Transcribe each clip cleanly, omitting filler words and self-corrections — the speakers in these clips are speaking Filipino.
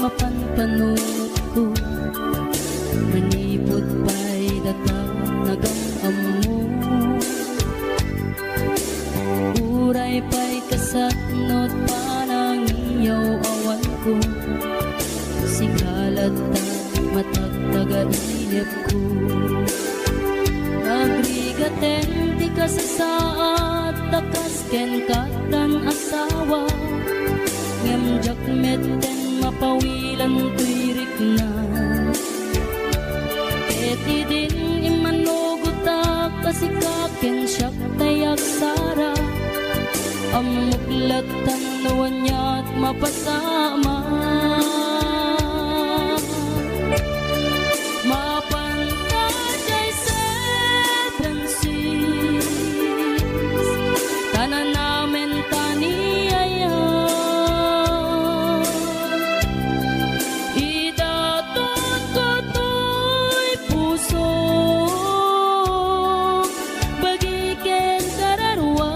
mapanpanot ko. Manipot pa'y datang nagamam mo. Uray pa'y kasatnot panang iyaw awan ko. Sikalat na matagtaga-inip ko. Agrigaten ti ka sa saat, takas ken katan asawa. Ngemjak meten mapawilan tuirik na. Eti din imanugutak kasikaken siyak tayak sara. Amuklatan nawan niya't mapasama. Mapantay seven seas, tanan namin taniyaya. Idaton ko to'y puso, bagiken kararwa.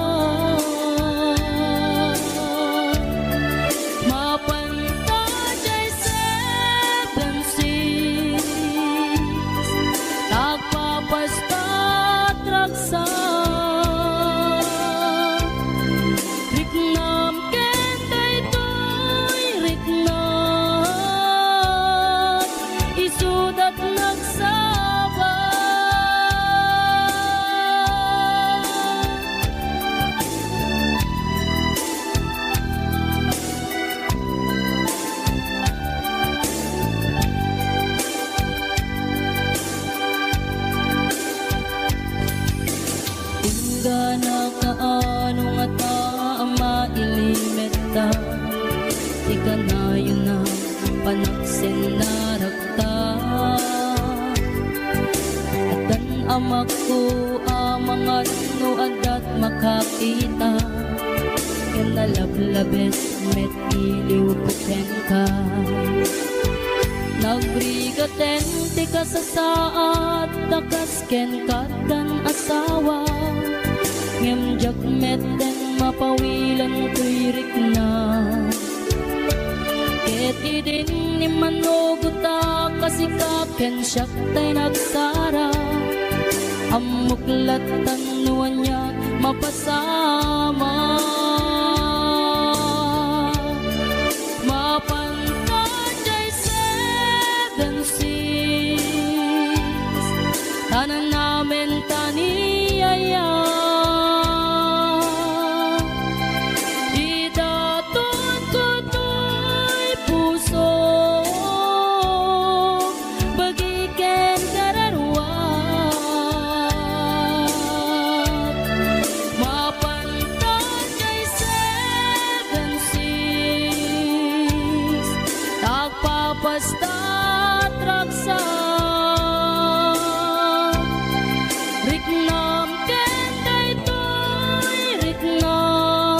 Mapantay seven seas, tagpapastat raksa. Riknam ken daytoy riknam, isudat nagsaba. Gana kaano nga taama ilimeta, ika na yun na panaksin na rakta. At ang amak ko amangat no adat makakita, ken nalablabes met iliw kuten ka. Nagbrigaten ti ka sa saat, takas ken katan asawa. Ngemjak meten mapawilan tuirik na. Eti din ni manuguta kasikaken siyak tay nagsara. Amuklatan nuwan niya mapasama. Mapantay seven seas, tanan namin taniyaya. Idaton ko to'y puso, bagiken kararwa. Mapantay seven seas, tagpapastat raksa. Riknam ken daytoy riknam,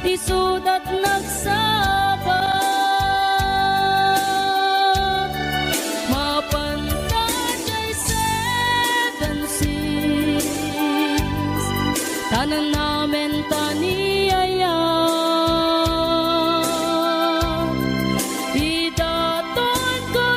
isudat nagsaba. Mapantay seven seas, tanan namin taniyaya. Idaton ko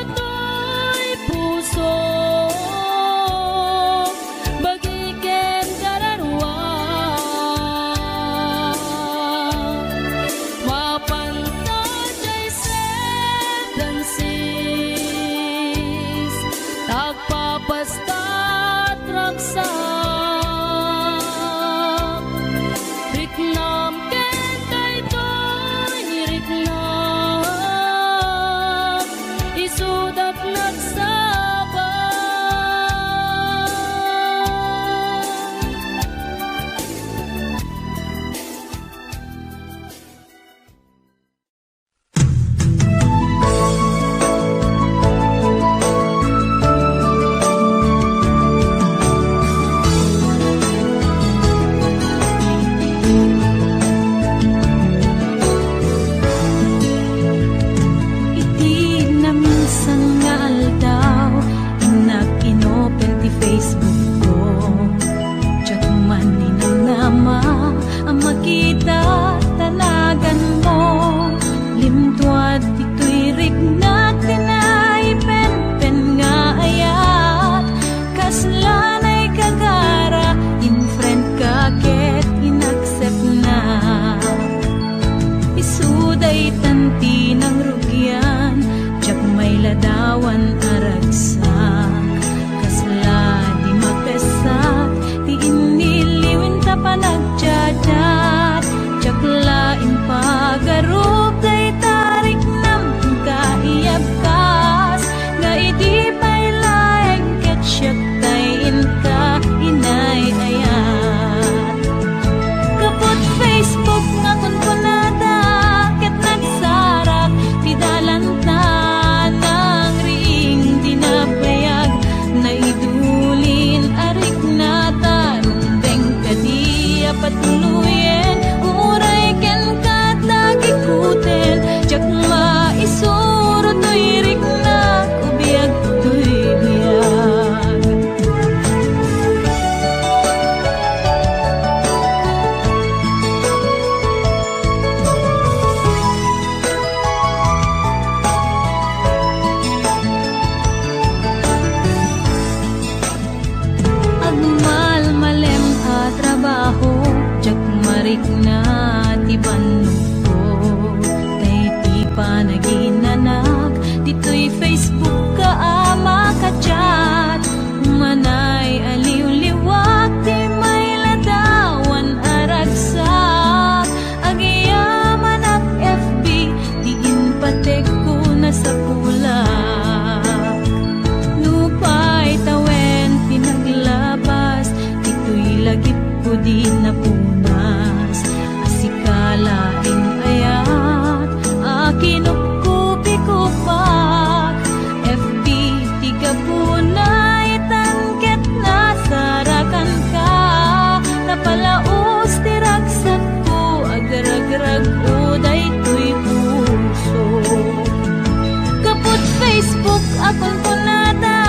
akon kunada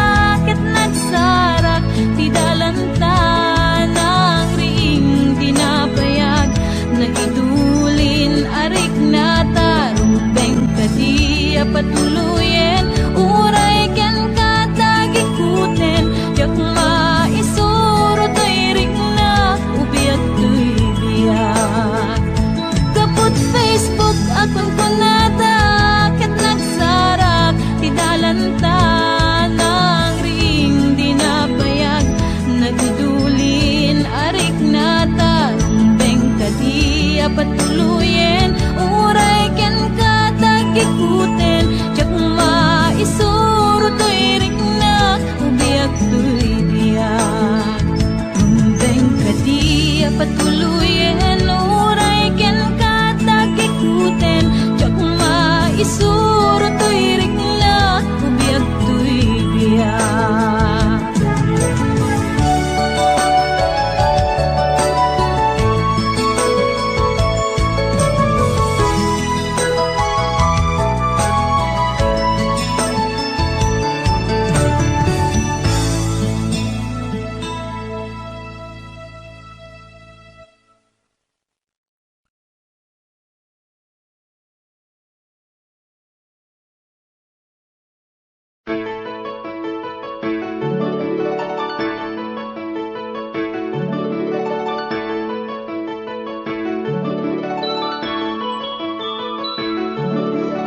ket nagsarak ti dalanta nang ring dinabayag nagidulin arik na tarubeng kadi patuluyen uray ken katagikuten yak maisuro to'y ring na ubiyak to'y biyak kaput Facebook akon kunada ket nagsarak ti dalanta nang ring dinabayag nagdudulin arik na tarumbeng kadi patuluyen uray ken katagikuten jak maisuro to'y ring na ubiyak to'y biyak tumbeng kadi patuluyen uray ken katagikuten jak maisuro to'y ring na ubiyak to'y biyak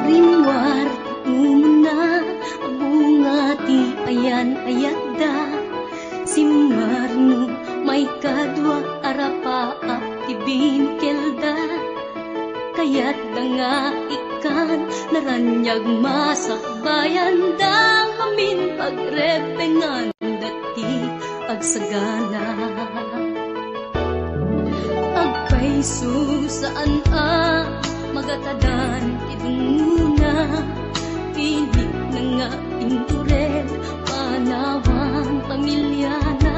rimwar umuna bunga ti ayan ayadda simmarno may kadwa arapaap ti binkelda kayat nga ikan naranyag masakbayan da amin pagrepengan dati agsagana agpaiso saan magatadan idunguna pilit na nga indurel panawang pamilyana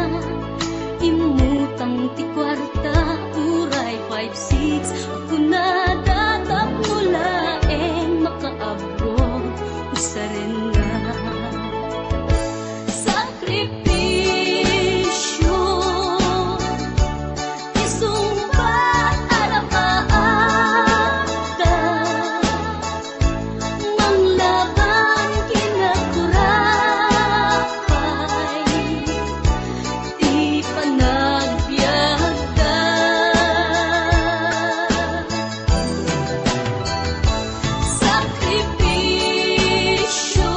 imutang ti kwarta uray 5-6 ako na datap mulaeng makaabot usaren nga sakripisyo isumbat arapaata manglaban kinakurapay di panagbiagda sakripisyo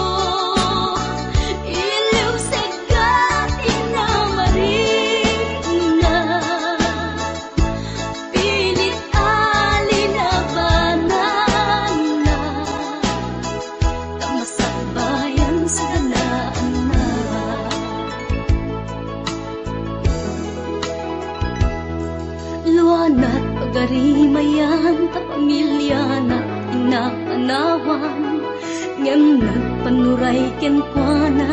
iliw segat inamarina pilit alinabanan na tamasakbayan sa ganaan na luanat pagarimayan ta pamilya na inapanawan ngem nagpanuray ken kuana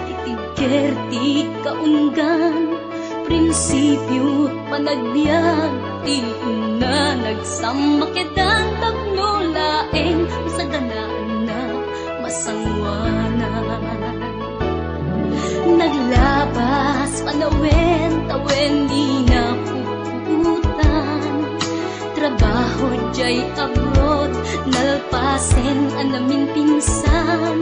titigker ti kaunggan prinsipyo panagbiag ti na nagsamakedan tagnulaeng sa ganaan na masangwanan naglabas panawen tawen di na puputan trabaho jay abroad nalpasen anamin pinsan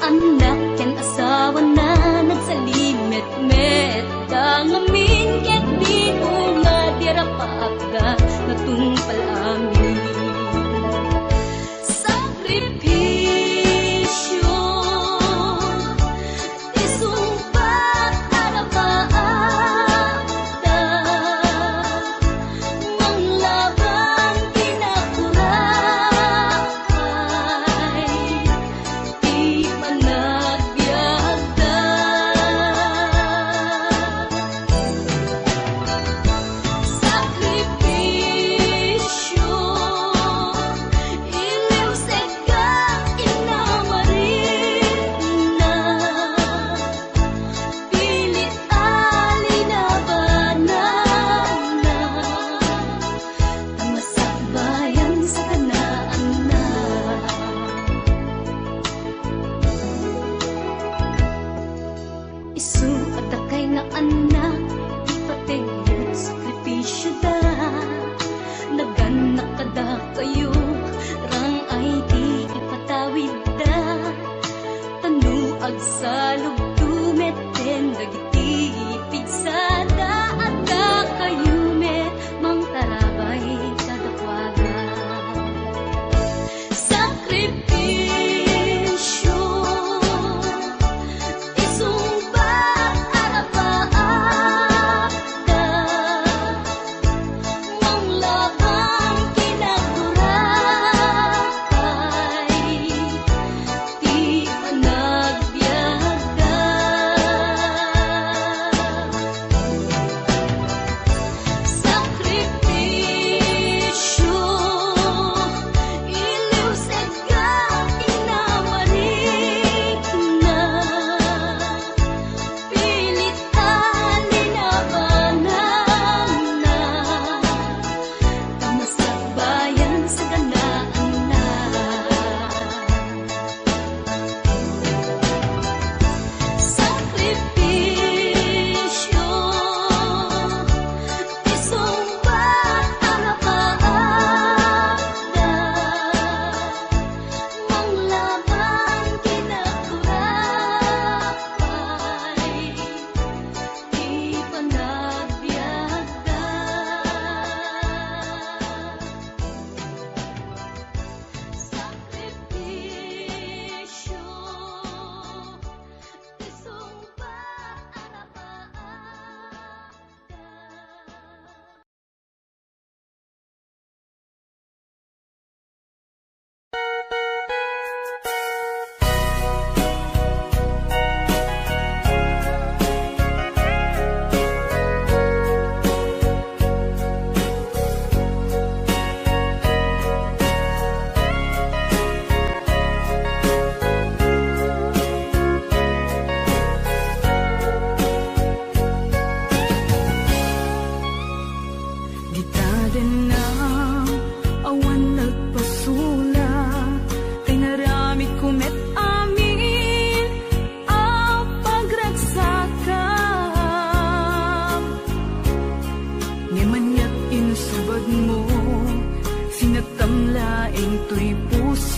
anak ken asawa na nagsalimet-met dangamin ket di nga dirapaagda natumpal amin sakripisyo isumpat arapaagda manglaban kinakurapay di panagbiagda sakripisyo iliw segat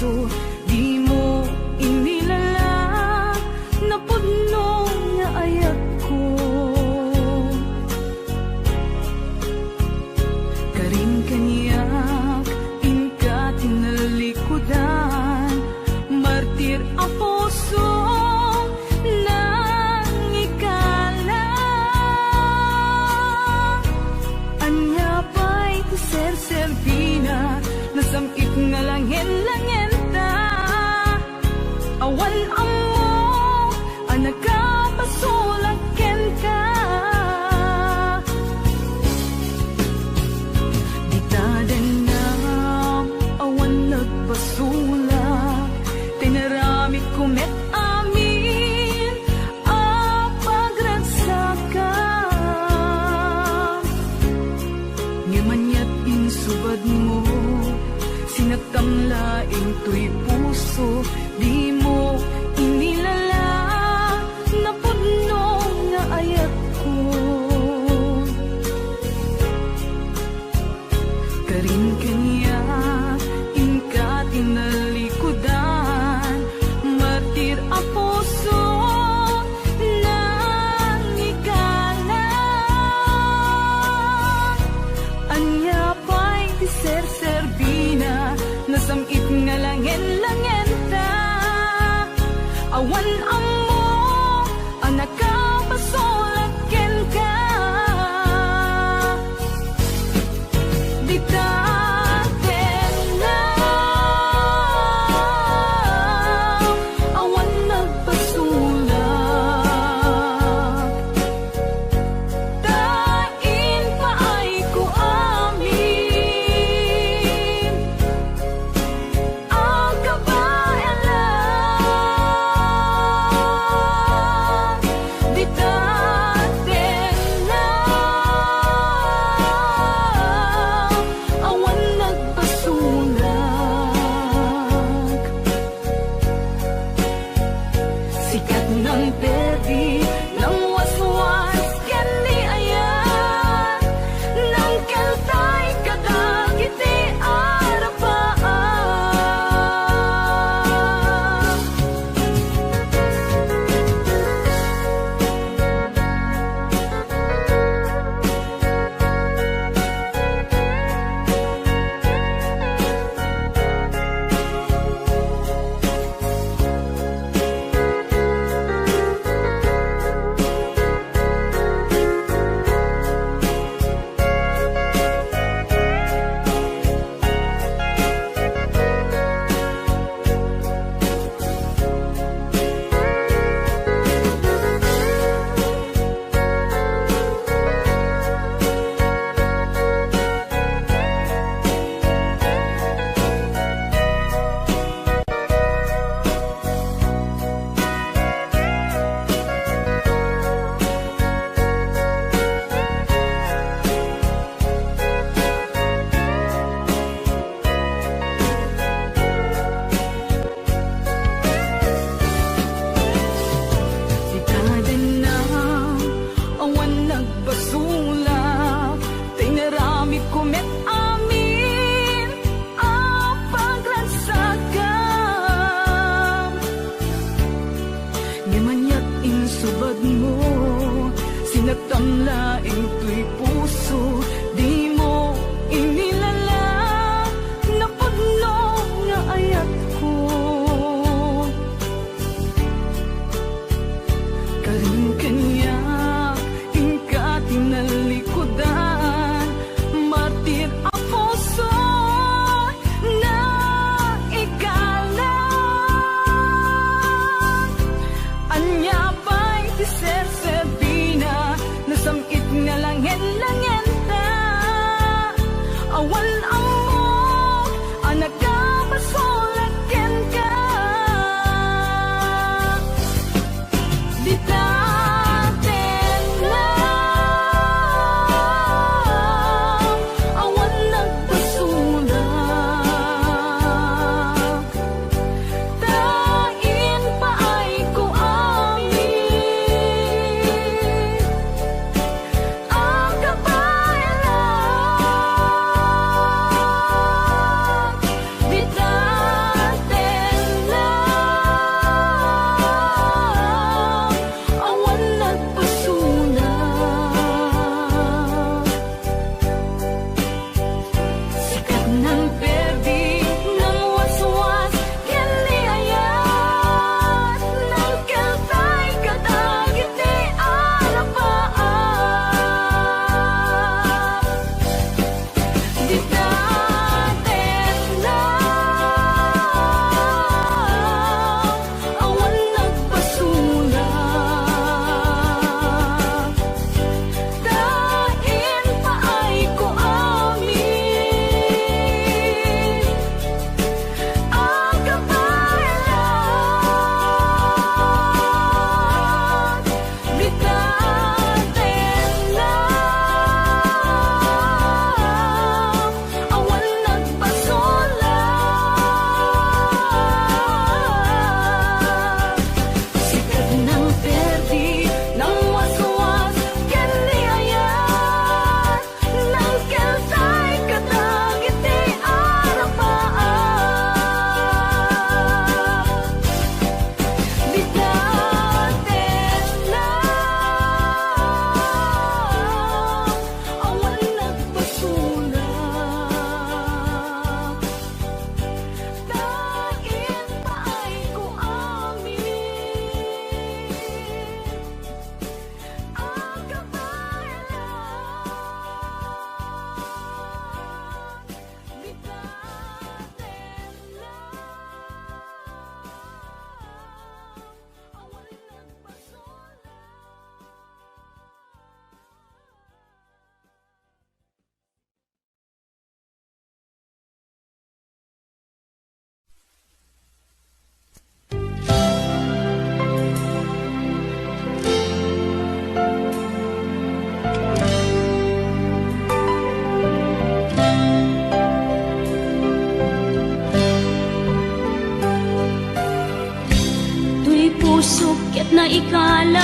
puso, di mo inilala na pudno nga ayat ko. Karin kaniyak inka tinalikudan, martir ang puso nang ikala. Anya pa'y ser-servina, nasamit nga langin-langin ta. Awan amo, anak ka pasulaken ka. Di tadan na, awan nagpasulak, tinaramit kumet amin, apagransakan. Ngimanyat insubad mo, sinagtamlaing tuy puso, di mo inilala na pudno nga ayat ko. Karin kanya inka tinalikudan, martir ang puso nang ikala. Anya pa'y di ser-servina, nasamit nga langin-langin ta. Awan amo, anak ka pasulaken ka. Di taten na, awan nagpasulak. Tain pa ay ko amin, ang kabayalan. Di taten na, awan nagpasulak. Sikat ng perdi, ng waswas, kani ayan, ng kaltay kadagiti arapaan. Di tadan na, awan nagpasulak, tinaramit kumet amin, apagransakan. Ngamanyak insubad mo, sinagtamlaing tuy puso, di mo inilala na pudno nga ayat ko. Karin kanya inka tinalikudan, martir ang puso na ikala. Anya pa'y di ser-servina, nasamit nga langin-langin ta. ket na ikalang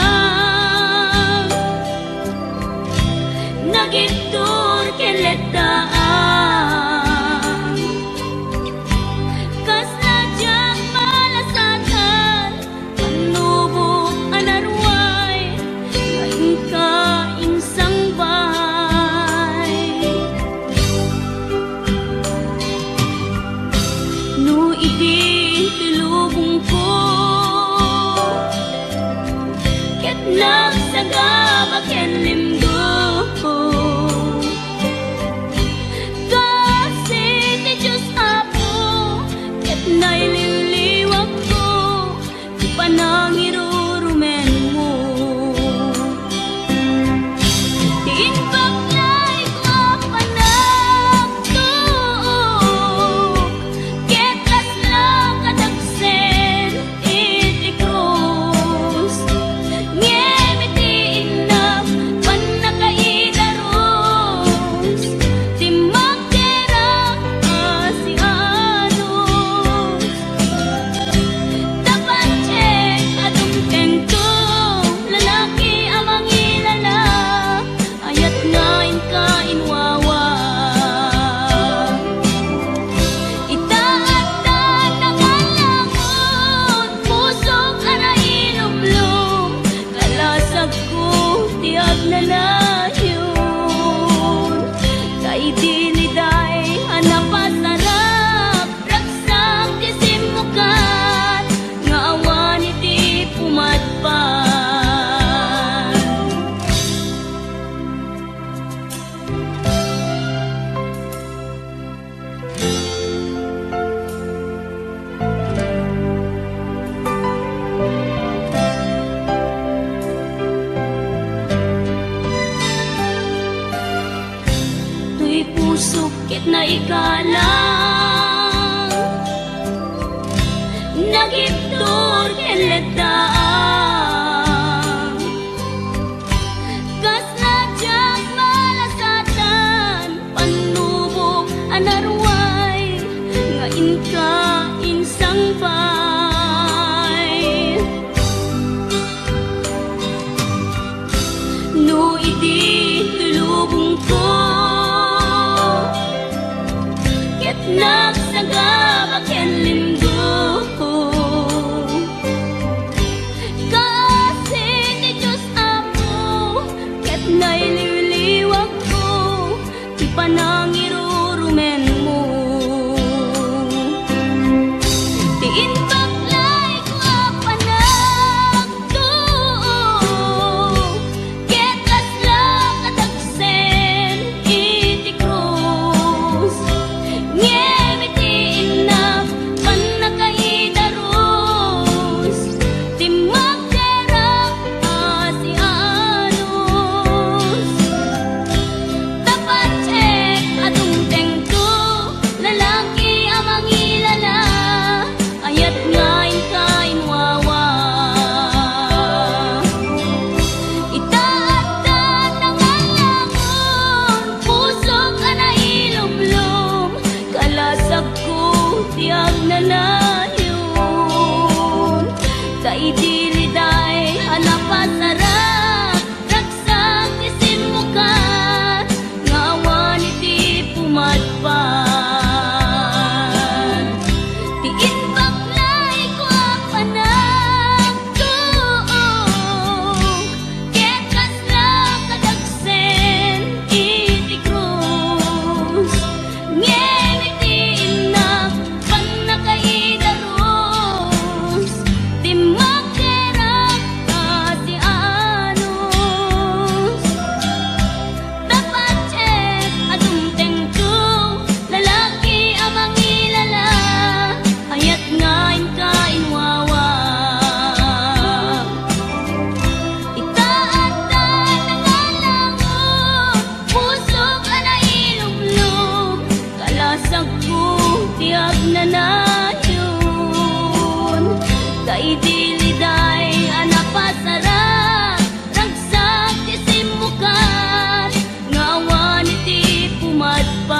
nagitur keletaan kas najang malasatan panubok anarway ngayon ka insang bahay no iti tilubong ko ket nagsagabak ken limdo kasi ti Diyos Apo ket naililiwag ko ti panangirurumen mo ti inbaklay ko panagtuok ket kasla kadagsen iti krus ngem iti inap panakaidaros ti magderang asianos tapancek adungteng to lalaki amang ilala ayat ngain ka inwawa itaat na nangalangon pusok ana ilumlum kalasag ko tiag na layon kay diliday hanapasarap ragsang ti simukan nga awan iti pumadpan tuy pusok ket na ikalang nagiptur ken letaan kas najang malasatan panubok anarway ngain ka insang bay no iti tulubong ko ket nagsagabak ken limdo kasi ti Diyos Apo ket naililiwag ko ti panangirurumen mo ti inbaklay ko panagtuok ket kasla kadagsen iti krus ngem iti inap panakaidaros ti magderang asianos tapancek adungteng to lalaki amang ilala ayat ngain ka inwawa itaat na nangalangon pusok ana ilumlum kalasag ko tiag na layon kay diliday hanapasarap ragsang ti simukan nga awan iti pumadpan ti inbaklay ko panagtuok ket kasla kadagsen iti krus ngem iti inap panakaidaros ti magderang asianos tapancek adungteng to lalaki amang ilala ayat ngain ka inwawa itaat na nangalangon pusok ana ilumlum kalasag ko tiag na layon kay diliday hanapasarap ragsang ti simukan nga awan iti pumadpan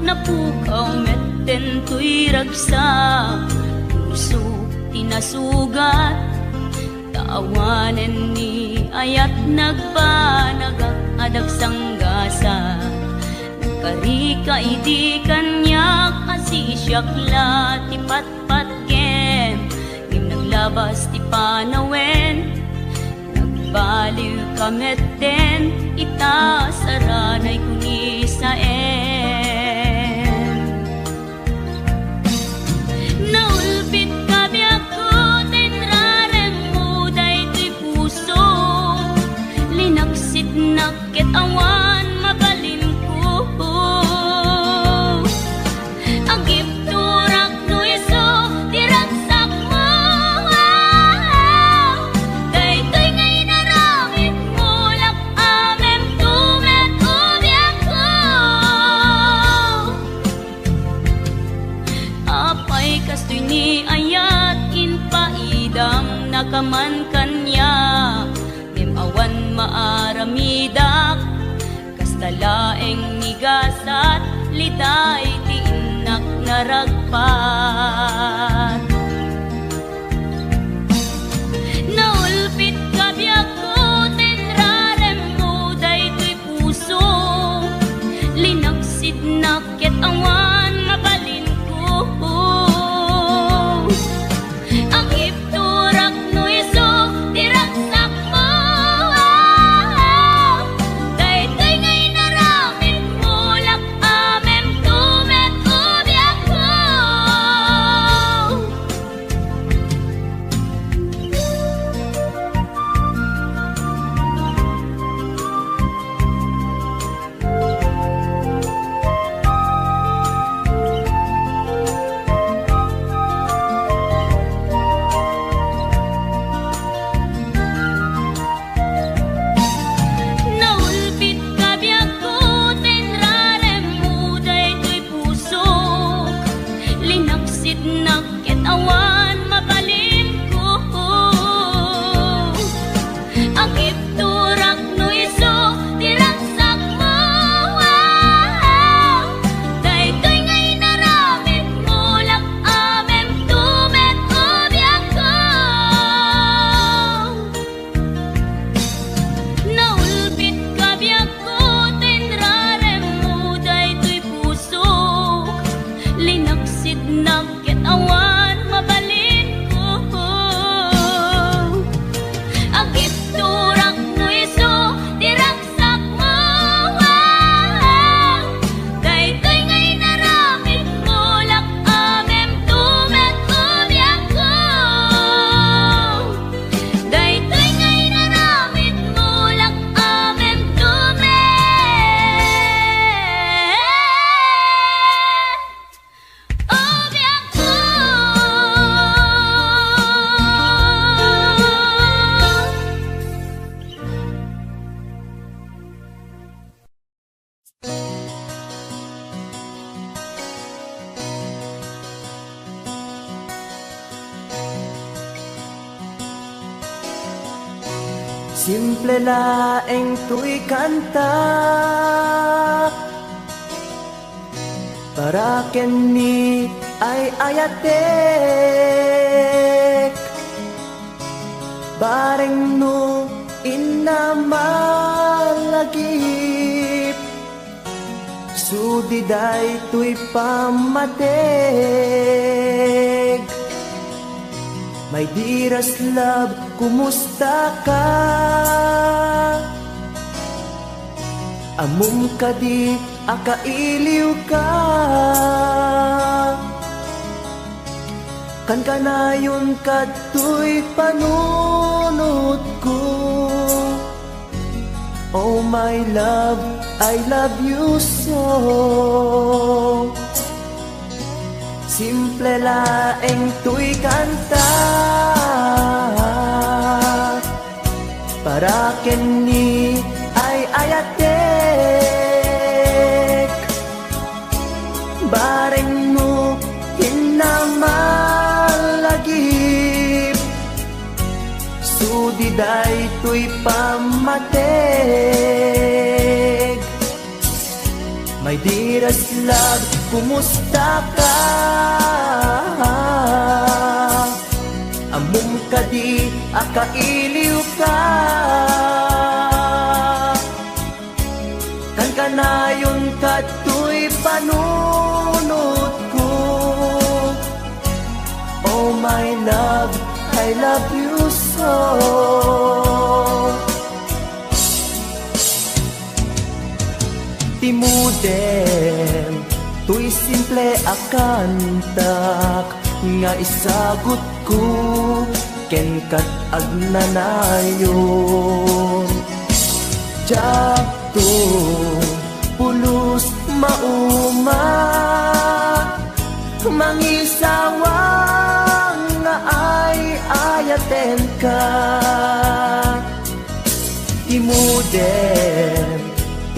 napukaw metten tuy ragsak, puso tinasugat, taawanen ni ayat nagbanagak adag sanggasa. Karika idi kanyak asisyakla ti patpatken, ngim naglabas ti panawen, nagbaliw kametten, ita saranay kuni saen. Naulpit kabiyak ko, tinrarem mo daytoy puso, linaksit nakit awan mabalin ko. Agip turak no iso, diragsak mo, daytoy ngay naramit mo, lak amem tumet ubiyak ko. Apay kastoy ni ayat inpaidam nakaman kanya, ngem awan maaramidak, kastalaeng nigasat liday ti inak naragpat. Naulpit kabiyak ko, tinrarem mo daytoy puso, linaksid nakit awan mabalin ko. Ang ipturak no iso, diragsak mo, daytoy ngay naramit mo, lak amem tumet ubiyak ko. Naulpit kabiyak ko, tinrarem mo daytoy puso, linaksid nakit awan mabalin ko. Ang ipturak no iso, diragsak mo, daytoy ngay naramit mo, lak amem tumet ubiyak ko. Naulpit kabiyak ko, tinrarem mo daytoy puso, linaksid nakit awan mabalin ko. Agip turak no iso, diragsak mo, daytoy ngay naramit mo, lak amem tumet ubiyak ko. Daytoy ngay naramit mo, lak amem tumet ubiyak ko. Simple laeng tuy kanta, para kenni ay ayatek, bareng no inamalagip, sudiday tuy pamatek. My dearest love, kumusta ka? Amum ka di, akailiw ka. Kan kanayon kato'y panunod ko. Oh my love, I love you so. Simple laeng tuy kanta, para kenni ay ayatek, bareng mo hinamalagip, sudiday tuy pamatek. My dearest love, kumusta ka? Amum ka di, akailiw ka. Kan kanayon ka tuy panunod ko. Oh my love, I love you so. Timuden, tuy simple akantak, nga isagot ko, ken kat agnanayon. Jakto, pulos mauma, mangisawang nga ay ayaten ka. Timuden,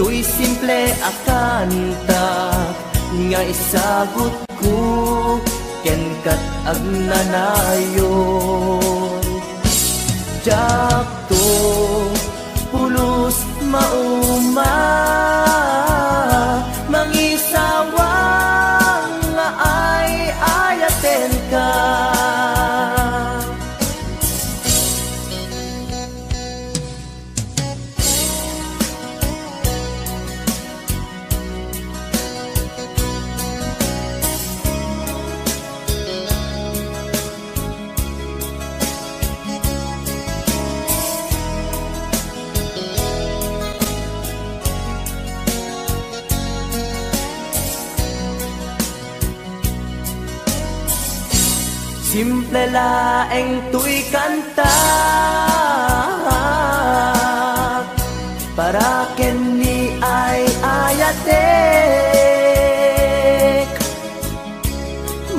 tuy simple akantak, nga isagot ko, ken kat agnanayon. Jakto, pulos mauma, mangisawang nga ay ayaten ka. Simple laeng tuy kanta, para ken ni ay ayatek.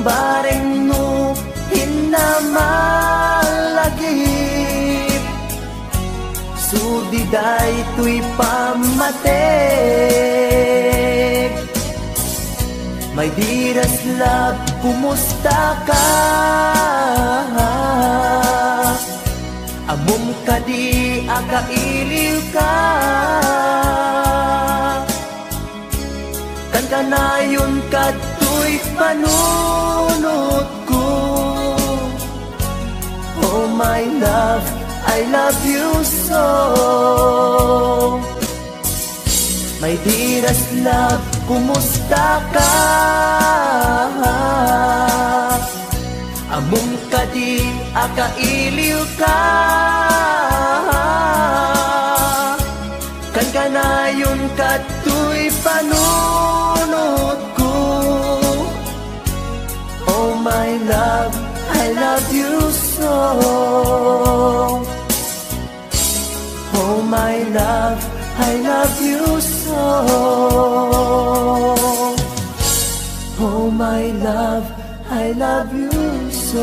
Bareng no hinamalagip, sudiday tuy pamatek. My dearest love, kumusta ka? Amum ka di, akailiw ka. Kan kanayon ka tuy panunod ko. Oh my love, I love you so. My dearest love, kumusta ka? Amum ka di, akailiw ka. Kan kanayon ka tuy panunod ko. Oh my love, I love you so. Oh my love, I love you so. Oh my love, I love you so.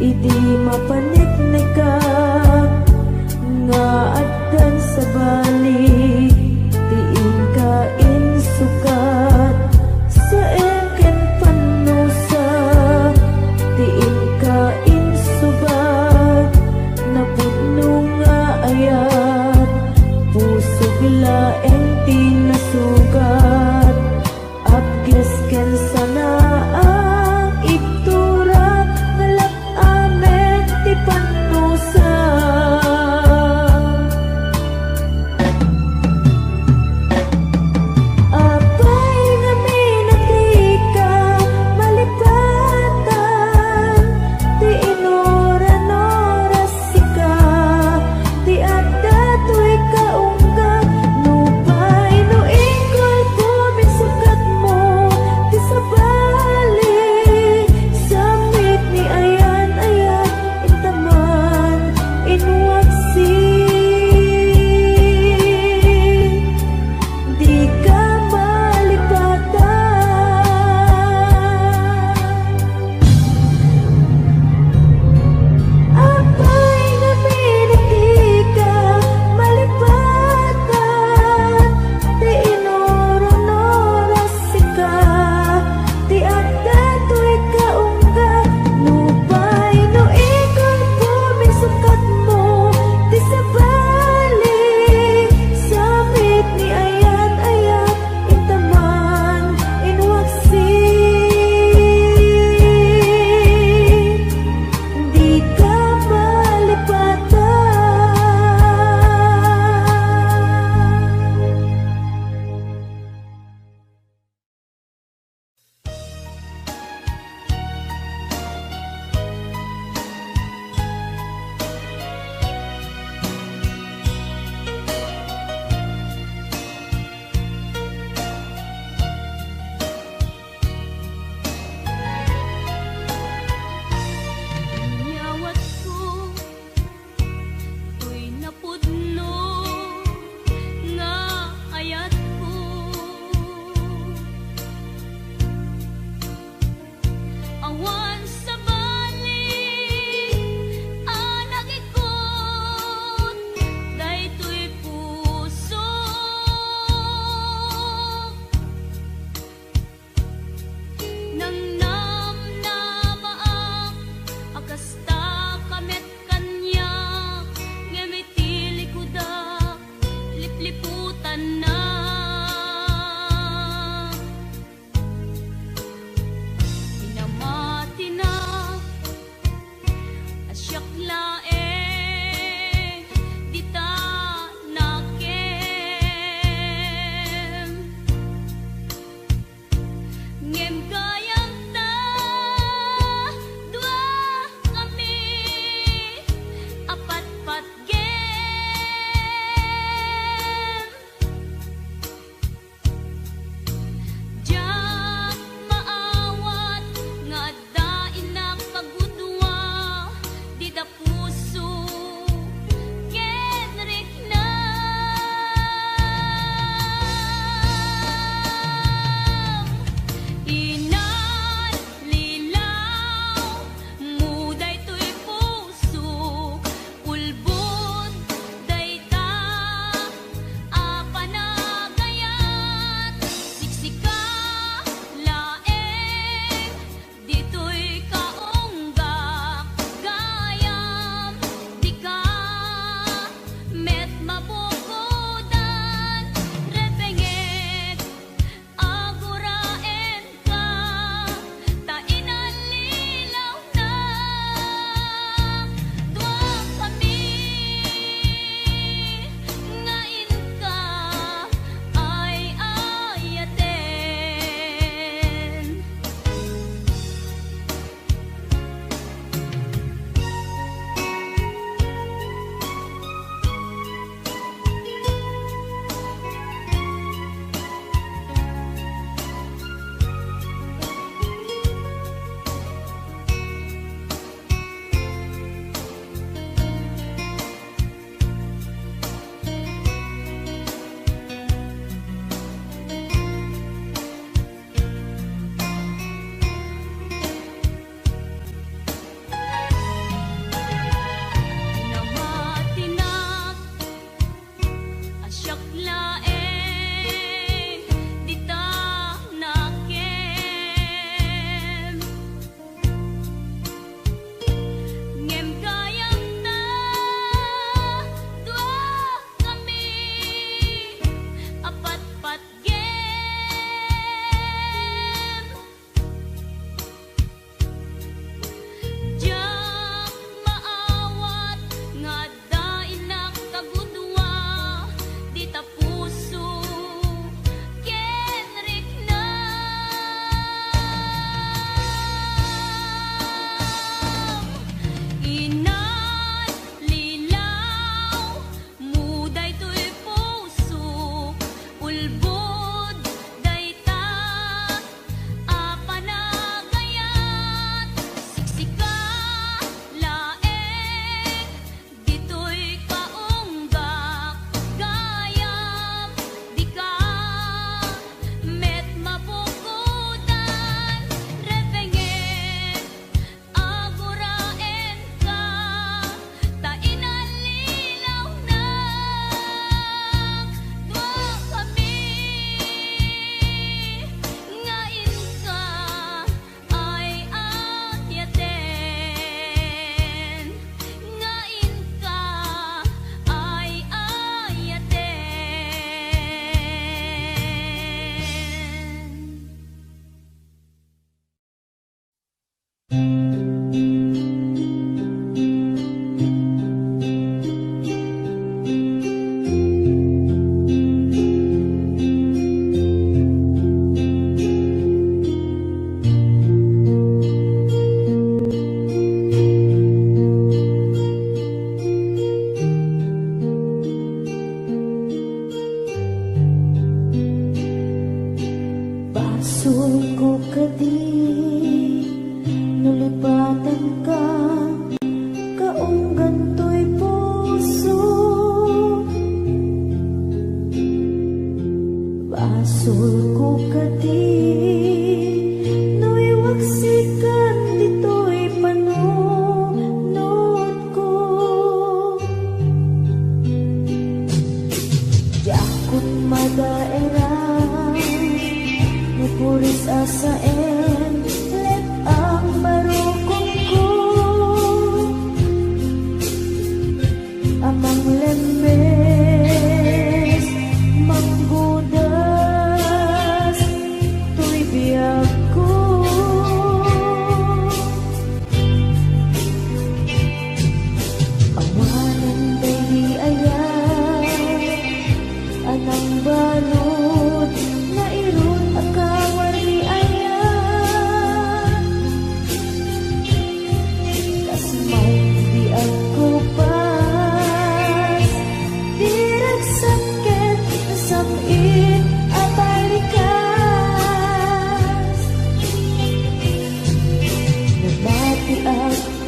Idi mapanit ka nga addan sa balik, tiin ka insukat sa eken panusa, tiin ka insubat napudno nga ayat, pusog laeng tinasugat, apges ken sana ang iktura ngalap amen ti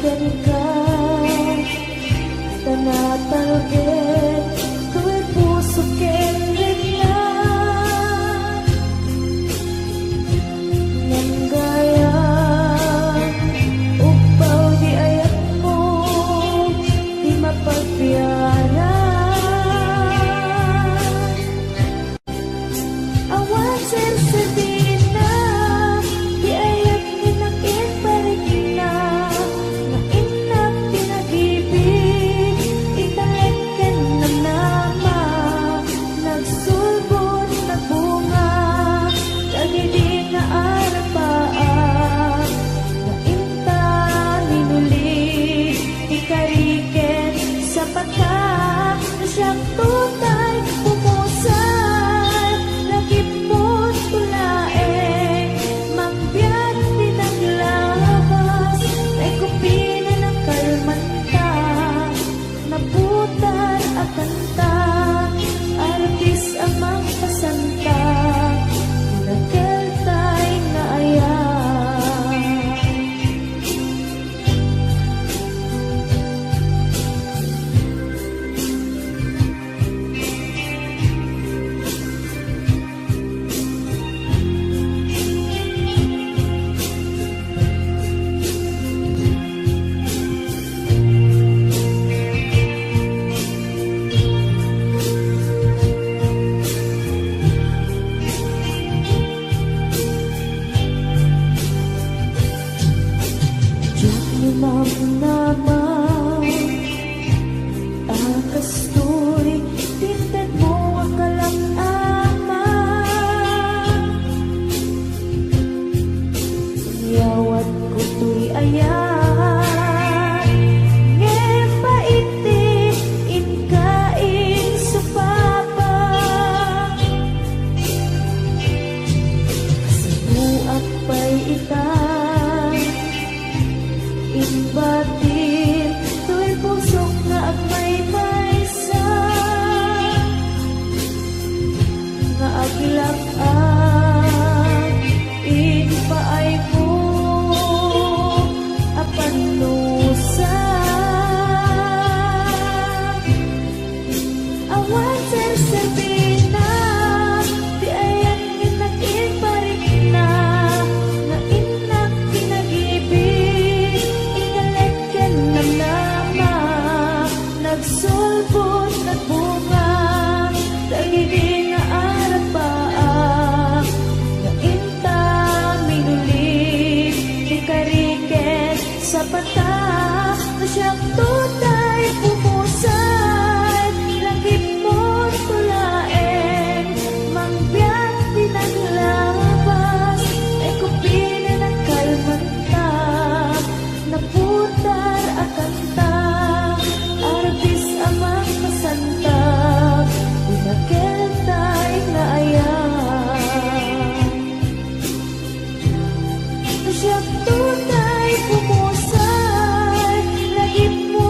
ken ka tanatalgen tuloy puso ken regla nang gaya upaw di ayat mo di mapagbiara awan sersebina di ayat ni nakin parigna na inak pinag-ibig italeken na nama nagsulbon na bunga dagiti na arapaan na inta ninulig ikariken sa pata na siyang tutay pumusay lagip mo tulaeng mangbiyak pinaglabas ay kupina ng kalmanta naputar at kanta artis amang pasanta nakeltay nga ayan Diyak ni nama akasturi tinted mo akalang ama yawat ko tuy ayan ngem paiti inkain supapa sebuak pay itan inbatin tuy pusok nga agmay maysa nga agilak-an inpaay ko apan nusa awan sersebina di ayan inakin parigna nga inak pinag-ibig ingaleken ng nama nagsulbot na bunga dagiti nga arapaan nga inta minulig ikariken sa pata na siyang tutay pumusay langit mo tulaeng mangbiyak pinaglabas ay kupina ng kalmanta naputar at kanta artis amang pasanta inakeltay na ayan siyang tunay pumusay lagip mo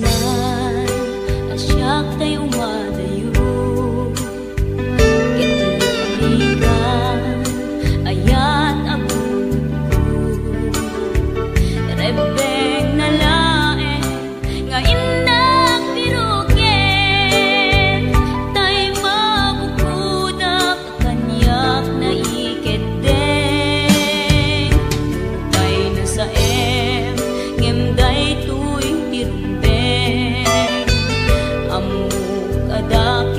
Ikan asyak tayo madayo Itlikan ayat ako Rebeng na lae nga indak piruken Tay mabukudak kanyak na iketeng Tay na sa ngemday tuwing tirumbeng Amuk adak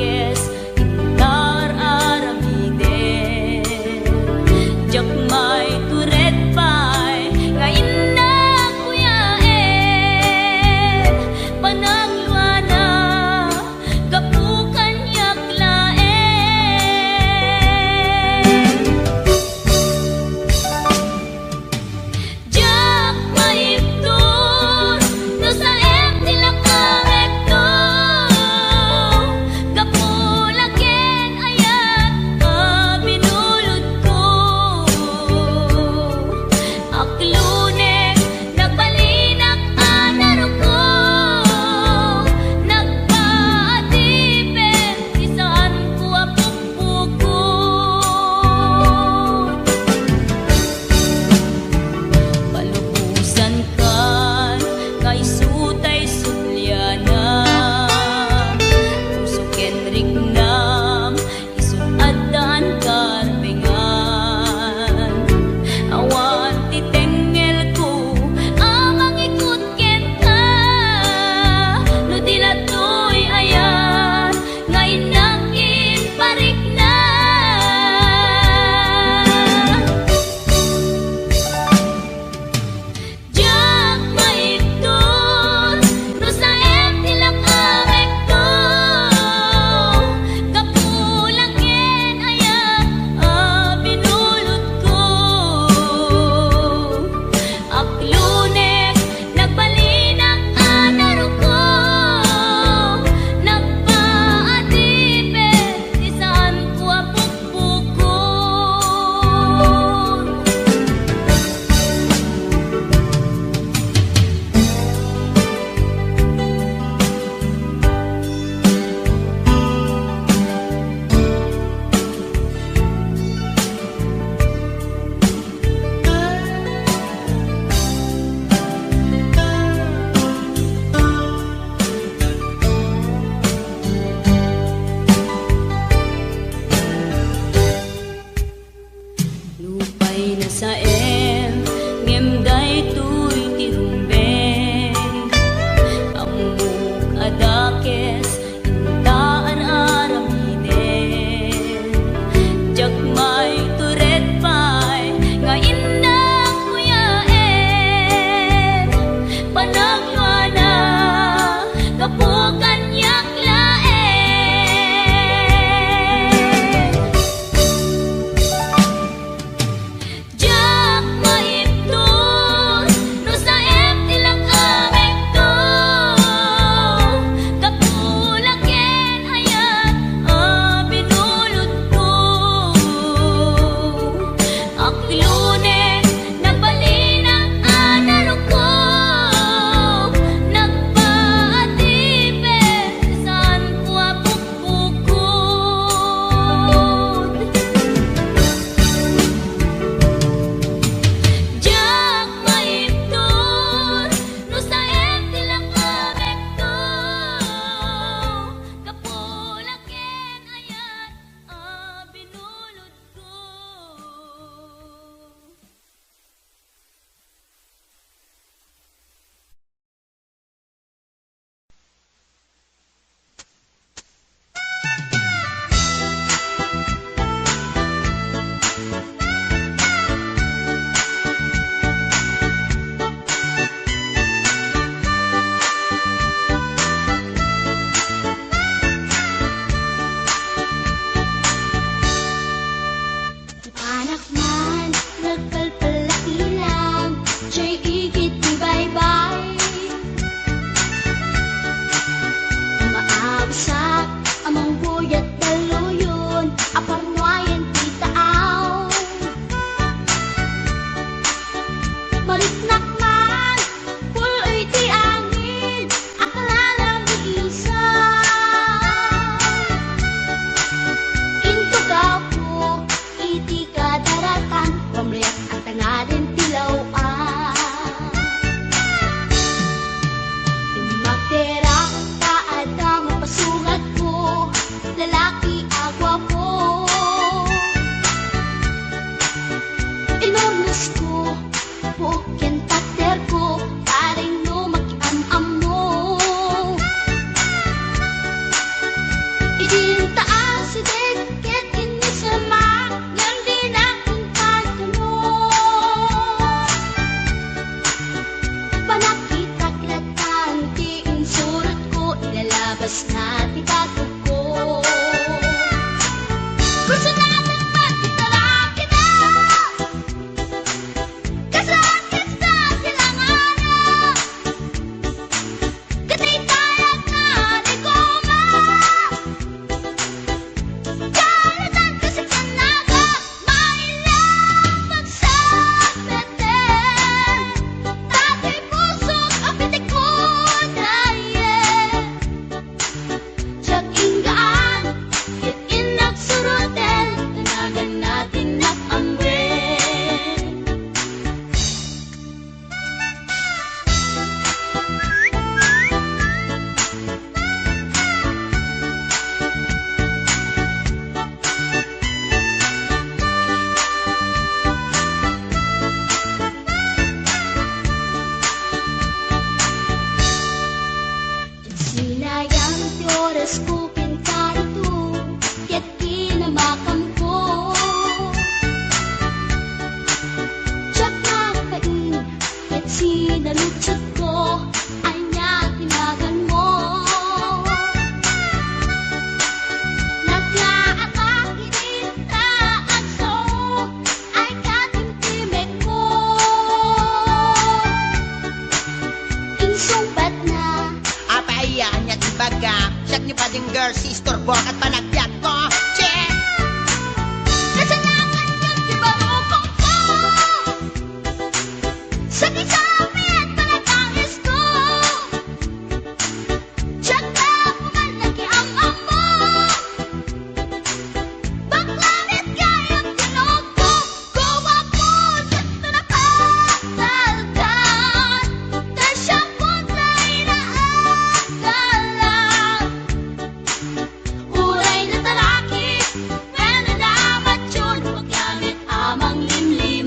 Mas nati katuko Gusto natin magkitara kita Kasakit sa silanganan Katay tayak na di goma Kalatan kasi kanaga Mailang magsabeten Tatay pusok apitik ko daye Tiyak inggaan Yat inagsurutin Tanagan natin nakamben Sinayang ti oras ko pinkarito Ket kinamakam ko Tiyak nakain Ket sinalutsot ko Ay niya tinagan mo Naglaatang inita at so Ay katimtimek ko Insumpat na Apayaan niya di baga Siyak ni pading girl, sister, buwak at panagbiag ko Check! Kasalanan yun di barukong ko Sa kisami at panagangis ko Tiyak na pumal nakiamam mo Baklanit kayang tinog ko Gawa po sa tunapagdaldan Dahil siyang puta inaagalan Uray na talaki When nalamat yun Paggamit amang limlimon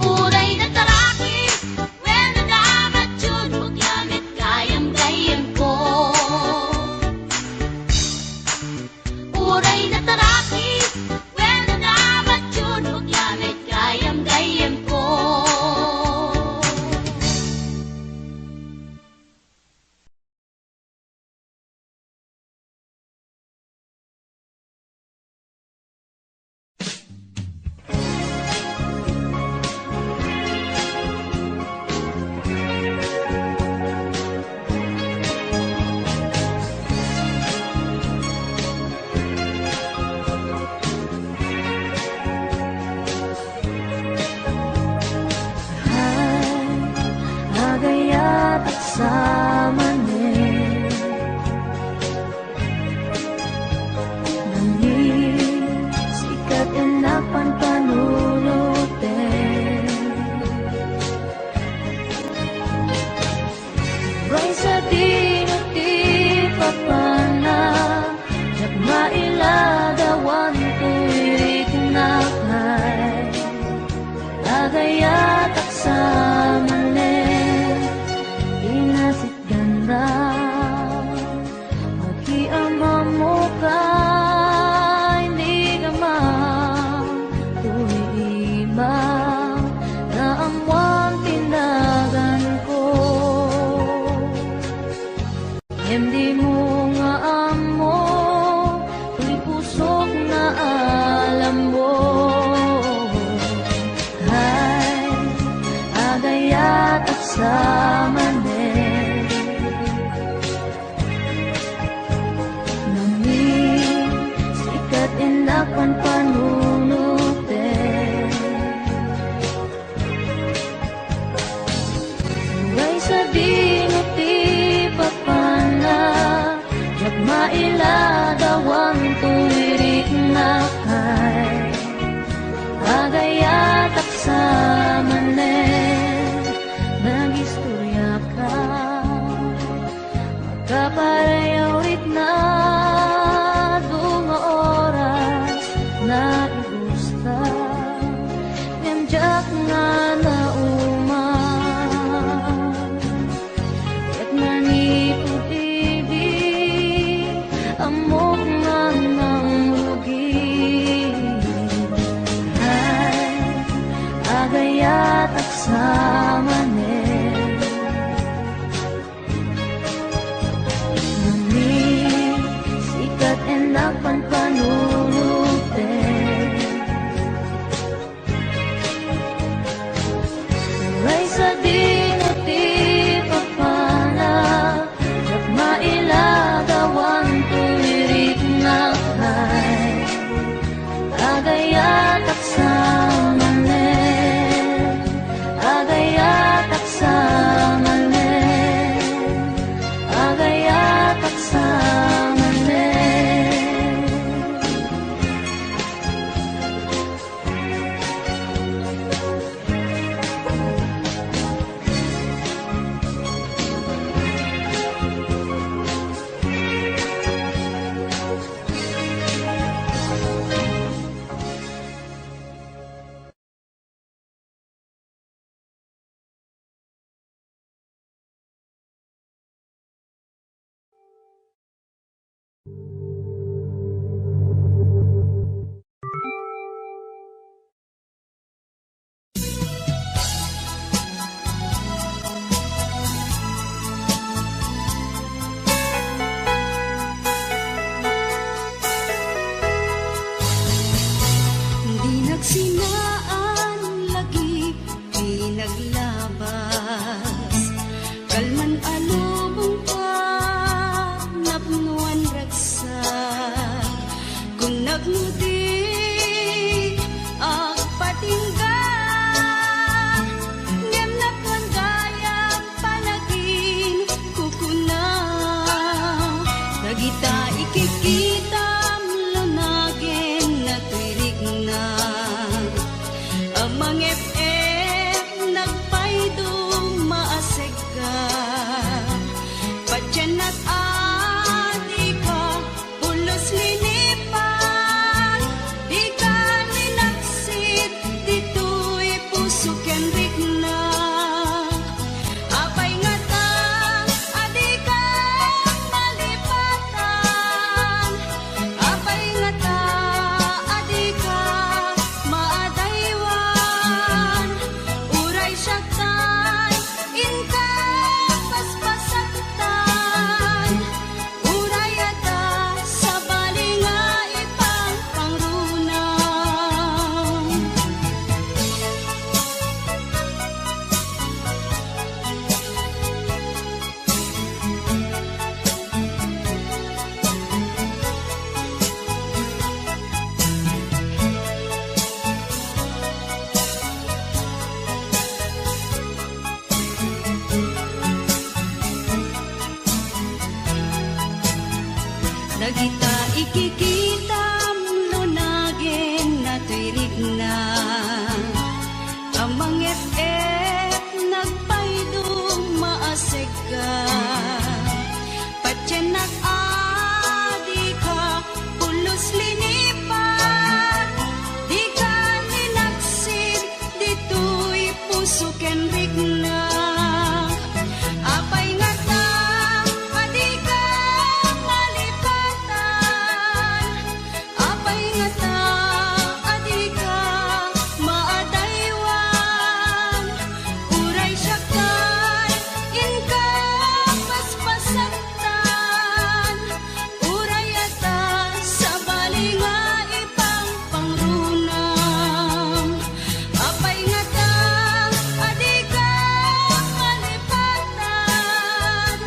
Uray na talaki When nalamat yun Paggamit gayam-gayam ko Uray na talaki When nalamat yun Paggamit gayam-gayam ko Agayat at samanin Nangin sikat enapan panunutin Ray sa dinuti papana Jak mailagawan tuwirik na kay Agayat at samanin Inasit ganda Magkiama mo ka Hindi ka matuliima Na amwang tinagan ko Hindi mo nga amo Tuy pusok na alam mo Hay agayat at samanin Nangin sikat inapan panunutin Uray sa dinuti papana Jak mailadawan tuwirik na kay Agayat at samanin Nagistorya ka Magkaparayawit na Dunga oras Na igusta Nemjak nga na uman Ket manipod ibig Ang Kalman alubong ka, napnuan raksa. Kung nagmudi, ang patingga. Ngem napnuan gayang panagin, kukuna. Nagita ikikita, lunagin na tuirig na. Amang FF, nagpaido maaseg ka. Patyan at adi ka, ulos linipan. Di ka ninaksit, dito'y puso ken rigna. Apay nga ta, adi ka malipatan. Apay nga ta, adi ka maadaywan. Uray siya tay, inka paspasaktan. Uray ata sa balinga ipang pangrunang. Nagita ikikita, lunagin na tuirig na. Amang FF, nagpaidong maaseg ka. Patyan at adi ka, ulos linipan. Di ka ninaksid, dito'y puso ken rigna. Apay nga ta, adi ka malipatan. Apay nga ta, adi ka maadaywan. Uray siya kay, inka paspasaktan. Uray ata sa balinga ipang pangrunang. Apay nga ta, adi ka malipatan.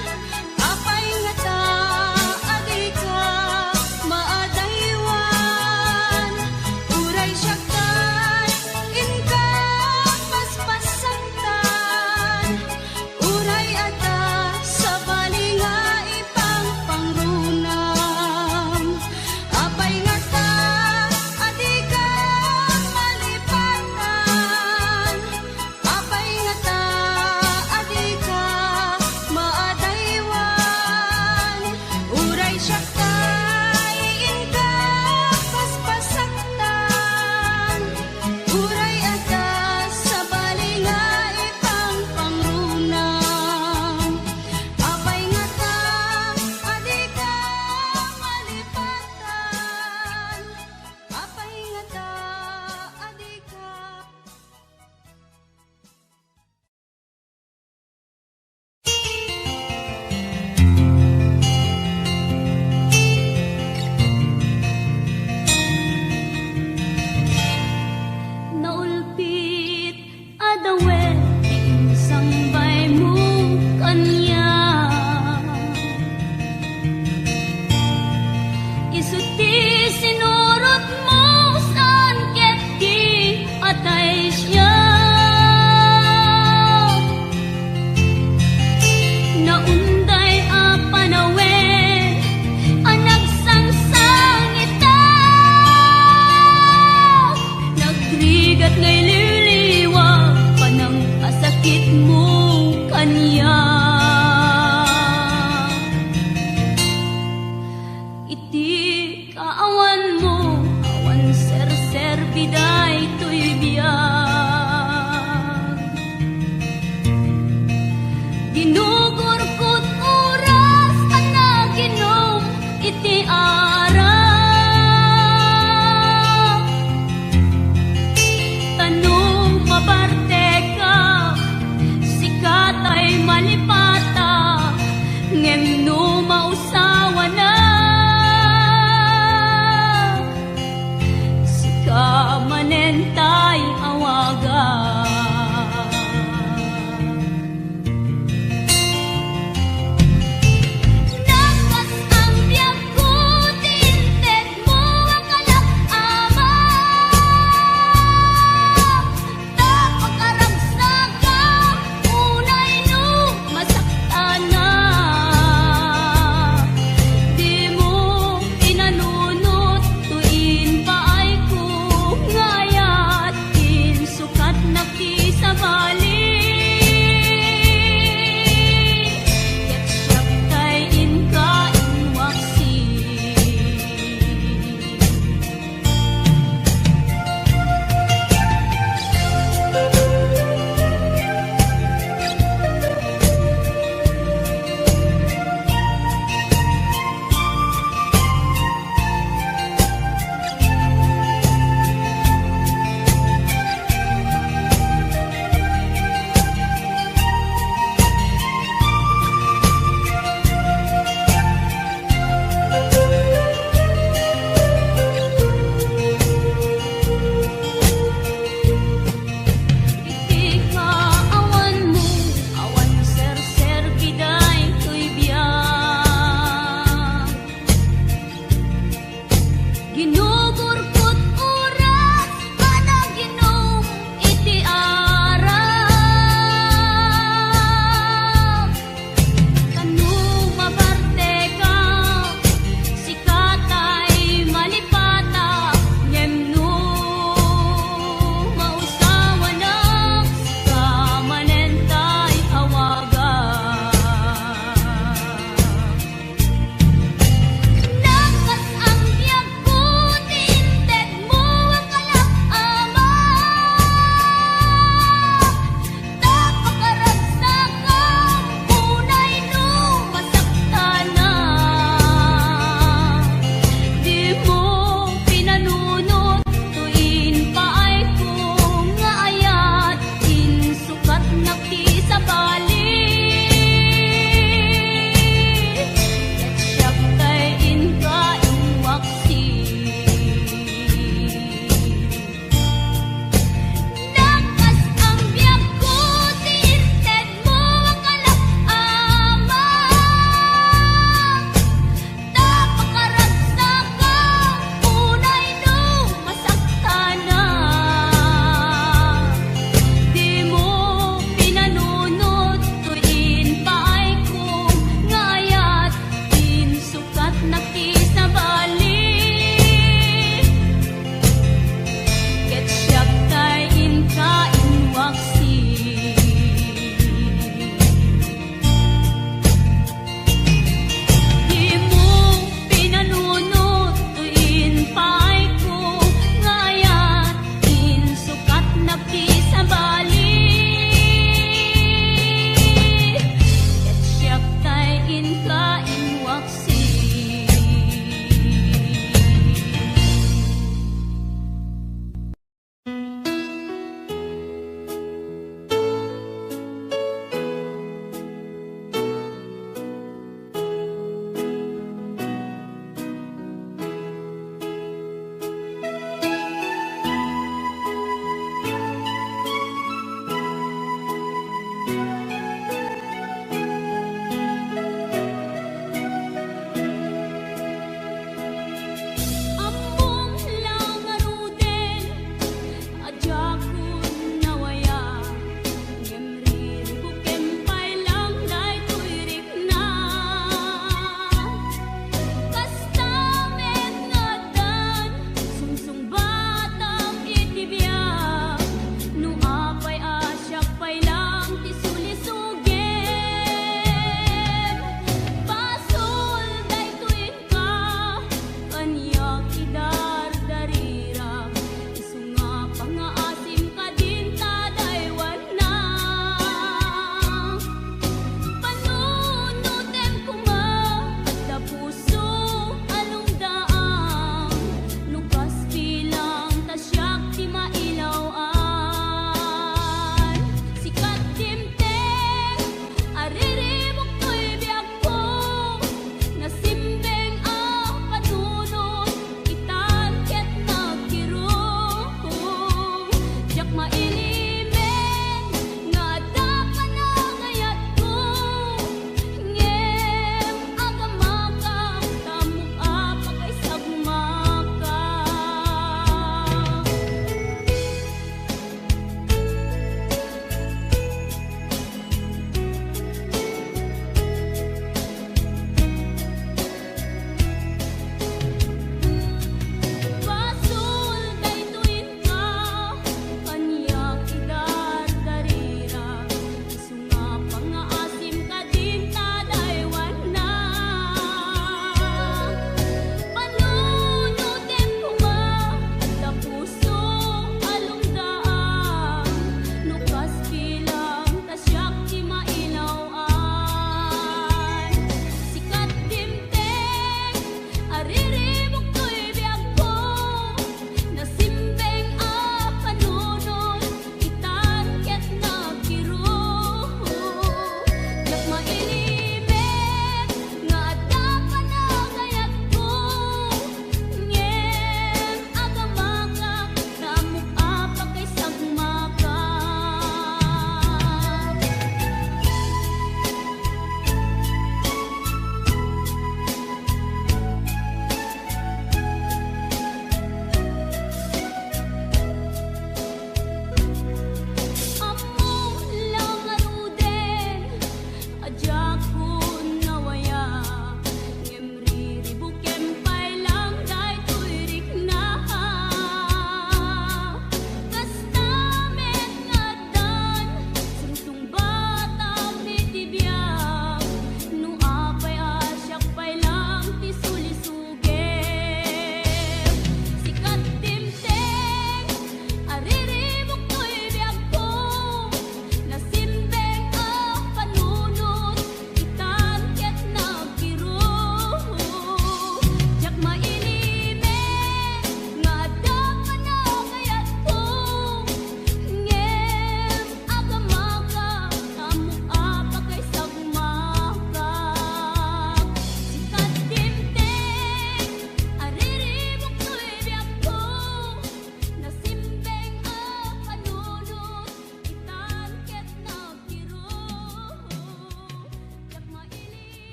Apay nga ta, adi ka maadaywan. Uray siya kay, inka paspasaktan. Uray ata sa balinga ipang pangrunang. Apay nga ta, adi ka malipatan. Apay nga ta, adi ka maadaywan. Uray siya kay, inka paspasaktan. Uray ata sa balinga ipang pangrunang. Apay nga ta, adi ka malipatan. Apay nga ta, adi ka. Naulpit adawe sambay mo kanya. Isuti sinurot mo saan keti atay siya. Naunday a panawe, anak sangsang ita. Nagrigat ngay liliwa, panang asakit mo kanya. Iti kaawan mo, awan ser-ser biday to'y biyag. Ginugur ko't oras, anak ginom iti arap. Tanong maparte ka, sikat ay malipata. Ngem no mausawa na, sika manentay awaga.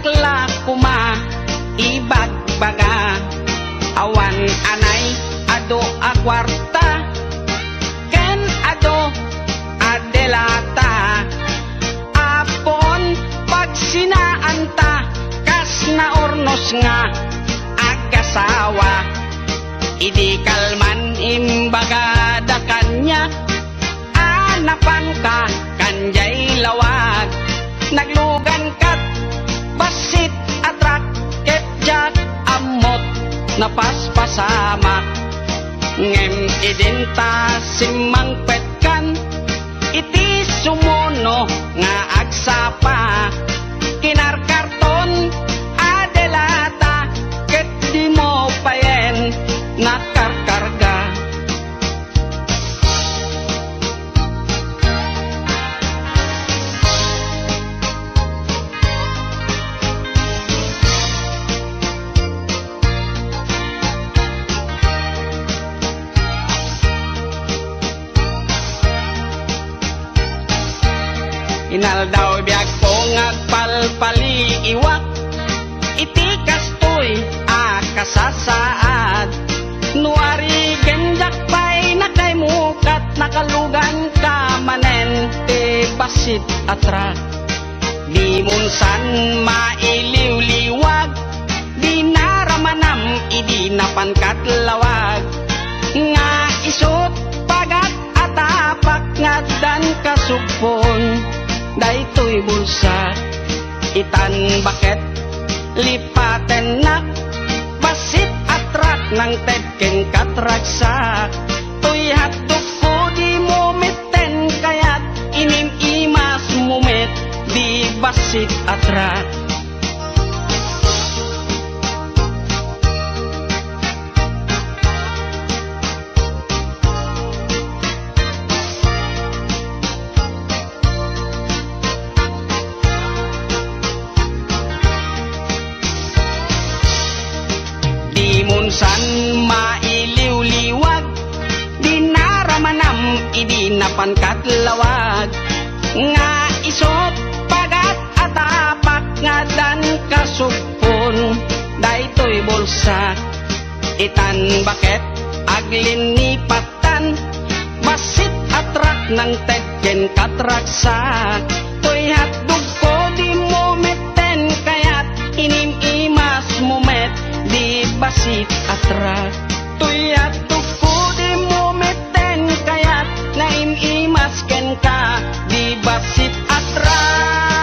nakla kuma ibagbaga awan anay ado a kwarta ken ado adelata apon pag sinaanta kas na ornos nga agasawa idi kalman imbaga da kanya anapan ka kanjay lawag naglugan kat basit atrak ketjak amot napaspasamak ngem idinta simang petkan iti sumuno nga agsapa kinarkarton adelata ket di mo payen nakarkarga inal daw biag po ngagpalpali iwak iti kastoy akasasaad nuari genjak pay nakay mukat nakalugan ka manen te basit atrak di munsan mailiw-liwag di naramanam idi napangkat lawag nga isot pagat atapak nga dan kasupon daytoy bulsa itan baket lipaten nak basit atrak ng tedken katraksa tuy hatok ko di mumiten kayat inim imas mumit di basit atrak san mailiw-liwag di naramanam idi napangkat lawag nga isot pagat atapak nga dan kasupon daytoy bulsa itan baket aglin ni patan basit atrak ng tedken katraksa toy hatdog ko di mumeten kayat inim imas mumet di basit atrak tuyat tuku di mumiten kayat naim imasken ka di basit atrak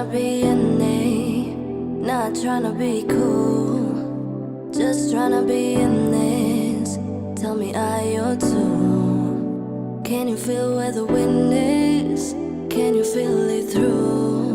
tryna be unique, not tryna be cool, just tryna be in this. Tell me, are you too? Can you feel where the wind is? Can you feel it through?